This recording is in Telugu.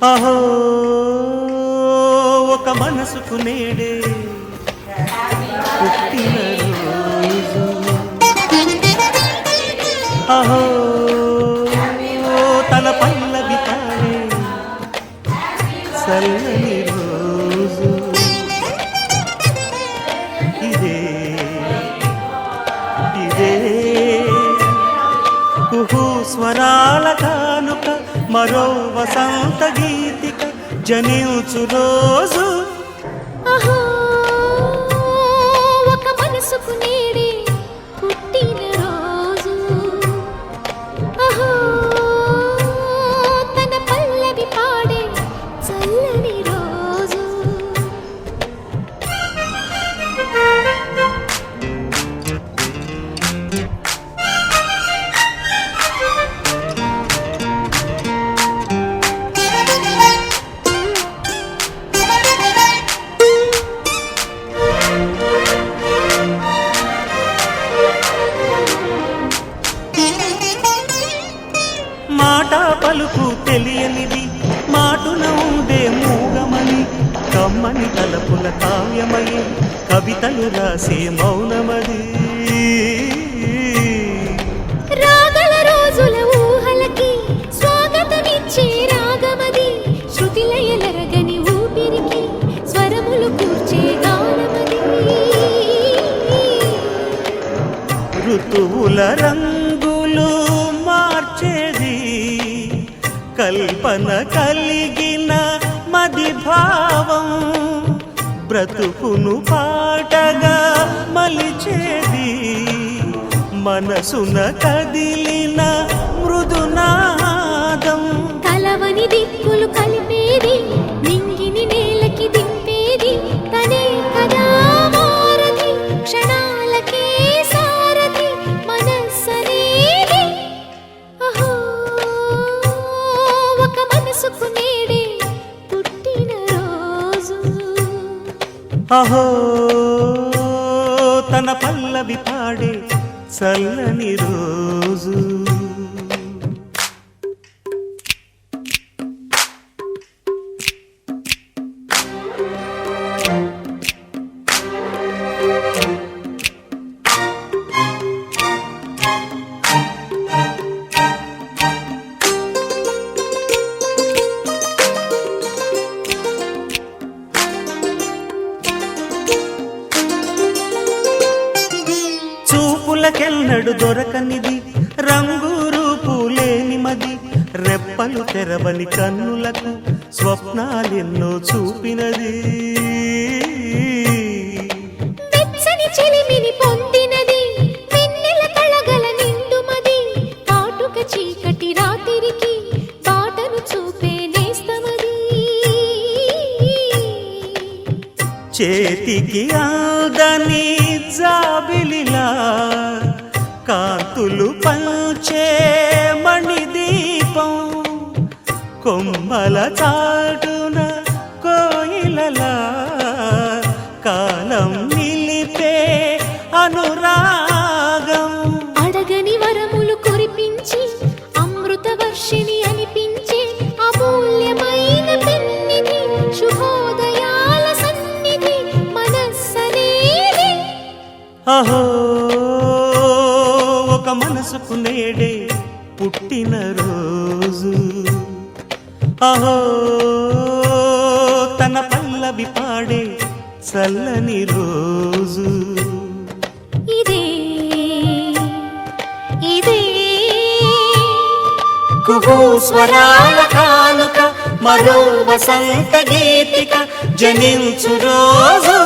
అహో ఒక మనసుకు నేడే పుట్టినరోజు. అహో తన పల్లవి పాడే చల్లని రోజు. ఇదే ఇదే కుహు స్వరాల కానుక, మరో వసంత గీతిక జనించు రోజు. అహో ఒక మనసుకు నేడే పుట్టిన రోజు. అహో తన పల్లవి పాడే చల్లని రోజు. మాట పలుకు తెలియనిది, మాటున ఉండే మూగమని, కమ్మని తలపుల కావ్యమయి కవితలు రాసే మౌనమది. రాగల రోజుల ఊహలకి స్వాగతమిచ్చే రాగమది, శృతిలయలరగని ఊపిరికి స్వరములు కూర్చే గానమది. ఋతువుల రంగులు మార్చేది, కల్పన కలిగిన మది భావం, బ్రతుకును పాటగా మలిచేది, మనసున కదిలిన మృదునాదం. కలవని దిక్కులు కలిపేది, నింగిని నేలకి దింపేది, తనే కదా మారది, క్షణాలకే సారథి మనస్సనేది. అహో ఒక మనసుకు నేడే పుట్టిన రోజు. అహో తన పల్లవి పాడే చల్లని రోజు. చూపులకెన్నడు దొరకనిది, రంగు రూపు లేని మది, రెప్పలు తెరవని కన్నులకు స్వప్నాలెన్నో చూపినది. వెచ్చని చెలిమిని పొందినది, వెన్నెల కళగల నిండుమది, కాటుక చీకటి రాత్రికి బాటను చూపే నేస్తమది. చేతికి ఆదని జాబిలిలా కాంతులు పంచే మణిదీపం, కొమ్మల చాటున కోయిలలా కాలం నిలిపే అనురాగం. అడగని వరములు కురిపించి అమృత వర్షిణి అనిపించే అమూల్యమైన పెన్నిధి, శుభోదయాల సన్నిధి మనస్సనేది. అహో ఒక మనసుకు నేడే పుట్టిన రోజు. అహో తన పల్లవి పాడే చల్లని రోజు. ఇదే ఇదే కుహు స్వరాల కానుక, మరో వసంత గీతిక జనించు రోజు.